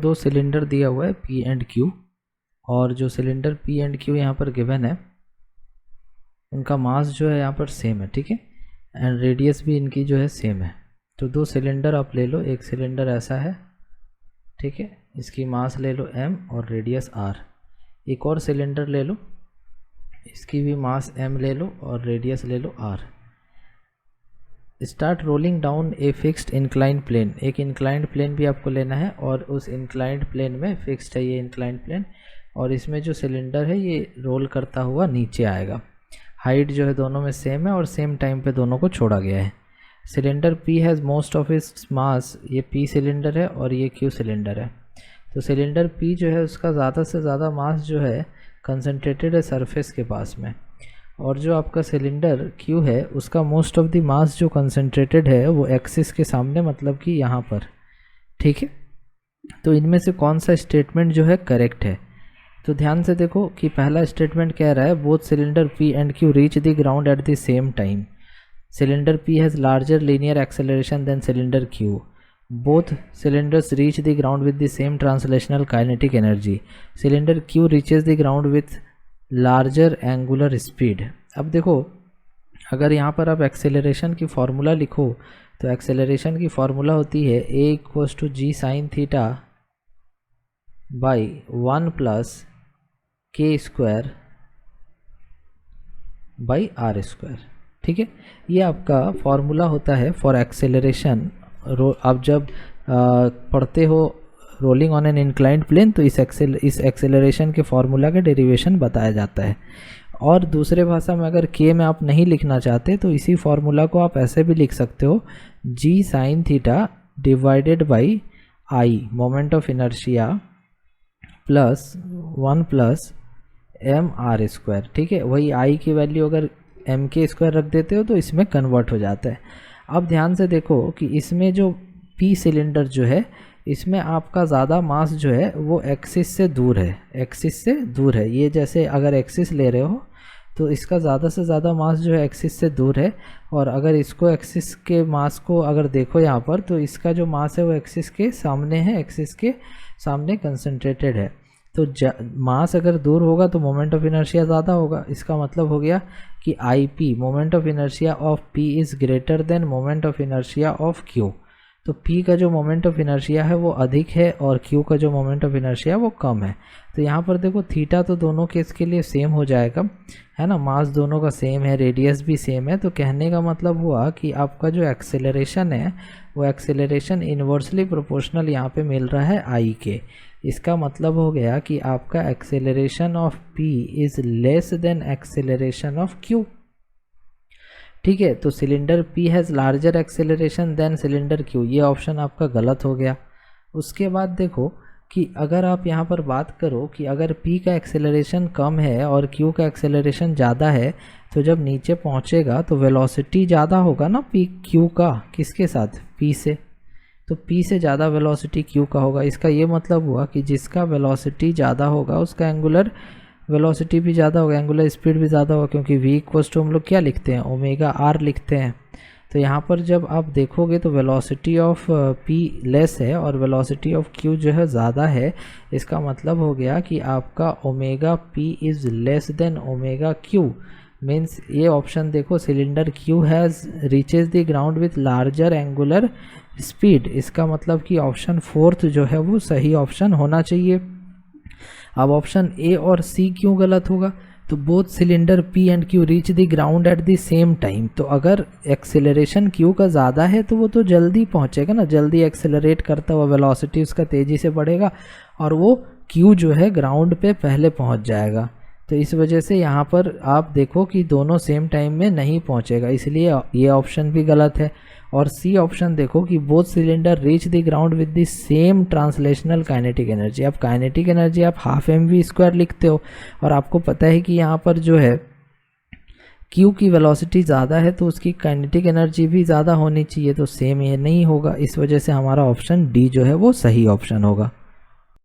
दो सिलेंडर दिया हुआ है P एंड Q, और जो सिलेंडर P एंड Q यहाँ पर गिवन है उनका मास जो है यहाँ पर सेम है, ठीक है, एंड रेडियस भी इनकी जो है सेम है। तो दो सिलेंडर आप ले लो, एक सिलेंडर ऐसा है, ठीक है, इसकी मास ले लो m और रेडियस r। एक और सिलेंडर ले लो, इसकी भी मास m ले लो और रेडियस ले लो r। Start rolling down a fixed inclined plane. एक इंक्लाइंड प्लेन भी आपको लेना है और उस इंक्लाइंड प्लेन में फिक्स्ड है ये इंक्लाइंड प्लेन, और इसमें जो सिलेंडर है ये रोल करता हुआ नीचे आएगा। हाइट जो है दोनों में सेम है और सेम टाइम पे दोनों को छोड़ा गया है। Cylinder P has most of its mass, ये P सिलेंडर है और ये Q सिलेंडर है। तो सिलेंडर P जो है उसका ज़्यादा से ज़्यादा मास जो है कंसनट्रेटेड है सरफेस के पास में, और जो आपका सिलेंडर Q है उसका मोस्ट ऑफ द मास जो कंसनट्रेटेड है वो एक्सिस के सामने, मतलब कि यहाँ पर, ठीक है। तो इनमें से कौन सा स्टेटमेंट जो है करेक्ट है? तो ध्यान से देखो कि पहला स्टेटमेंट कह रहा है both cylinder P and Q reach the ground at the same time. Cylinder P has larger linear acceleration than cylinder Q। Both cylinders reach the ground with the same translational kinetic energy. Cylinder Q reaches the ground with larger angular speed. अब देखो, अगर यहाँ पर आप acceleration की formula लिखो तो acceleration की फार्मूला होती है a=g sin theta by 1 + k² by r², ठीक है। ये आपका फार्मूला होता है फॉर एक्सेलरेशन। आप जब पढ़ते हो rolling on an inclined plane तो इस एक्सेलरेशन के फार्मूला का डेरिवेशन बताया जाता है। और दूसरे भाषा में अगर k में आप नहीं लिखना चाहते तो इसी फार्मूला को आप ऐसे भी लिख सकते हो, g sin theta divided by i moment of inertia plus 1 + mr², ठीक है। वही i की वैल्यू अगर m² रख देते हो तो इसमें कन्वर्ट हो जाता है। अब ध्यान से देखो कि इसमें जो P सिलेंडर जो है इसमें आपका ज़्यादा मास जो है वो एक्सिस से दूर है, एक्सिस से दूर है। ये जैसे अगर एक्सिस ले रहे हो तो इसका ज़्यादा से ज़्यादा मास जो है एक्सिस से दूर है, और अगर इसको एक्सिस के मास को अगर देखो यहाँ पर तो इसका जो मास है वो एक्सिस के सामने है, एक्सिस के सामने कंसंट्रेटेड है। तो मास अगर दूर होगा तो मोमेंट ऑफ इनर्शिया ज़्यादा होगा। इसका मतलब हो गया कि IP moment of inertia of P is greater than moment of inertia of Q। तो P का जो मोमेंट ऑफ इनर्शिया है वो अधिक है और Q का जो मोमेंट ऑफ इनर्शिया वो कम है। तो यहाँ पर देखो थीटा तो दोनों केस के लिए सेम हो जाएगा, है ना, मास दोनों का सेम है, रेडियस भी सेम है। तो कहने का मतलब हुआ कि आपका जो एक्सेलरेशन है वो एक्सेलरेशन इन्वर्सली प्रोपोर्शनल यहाँ पे मिल रहा है I के। इसका मतलब हो गया कि आपका acceleration of P is less than acceleration of Q, ठीक है। तो cylinder P has larger acceleration than cylinder Q, ये ऑप्शन आपका गलत हो गया। उसके बाद देखो कि अगर आप यहाँ पर बात करो कि अगर P का एक्सेलरेशन कम है और Q का एक्सेलरेशन ज़्यादा है तो जब नीचे पहुँचेगा तो वेलोसिटी ज़्यादा होगा ना P Q का, किसके साथ? P से। तो P से ज़्यादा वेलोसिटी Q का होगा। इसका ये मतलब हुआ कि जिसका वेलोसिटी ज़्यादा होगा उसका एंगुलर वेलोसिटी भी ज़्यादा होगा, एंगुलर स्पीड भी ज़्यादा होगा, क्योंकि v हम लोग क्या लिखते हैं, ω/r लिखते हैं। तो यहाँ पर जब आप देखोगे तो वेलोसिटी ऑफ P लेस है और वेलोसिटी ऑफ Q जो है ज़्यादा है। इसका मतलब हो गया कि आपका ω/P is less then ω/Q। Means ये ऑप्शन देखो, cylinder Q has reaches the ground with larger angular speed. इसका मतलब कि ऑप्शन 4 जो है वो सही ऑप्शन होना चाहिए। अब ऑप्शन A और C क्यों गलत होगा? तो both cylinder P and Q reach the ground at the same time. तो अगर एक्सेलरेशन Q का ज़्यादा है तो वो तो जल्दी पहुंचेगा ना, जल्दी एक्सेलरेट करता हुआ वेलोसिटी उसका तेज़ी से बढ़ेगा और वो Q जो है ग्राउंड पे पहले पहुंच जाएगा। तो इस वजह से यहाँ पर आप देखो कि दोनों सेम टाइम में नहीं पहुँचेगा, इसलिए ये ऑप्शन भी गलत है। और C ऑप्शन देखो कि both cylinder reach the ground with the same translational kinetic energy. अब काइनेटिक एनर्जी आप ½ mv² लिखते हो और आपको पता है कि यहाँ पर जो है Q की वेलोसिटी ज़्यादा है तो उसकी काइनेटिक एनर्जी भी ज़्यादा होनी चाहिए, तो सेम ये नहीं होगा। इस वजह से हमारा ऑप्शन D जो है वो सही ऑप्शन होगा।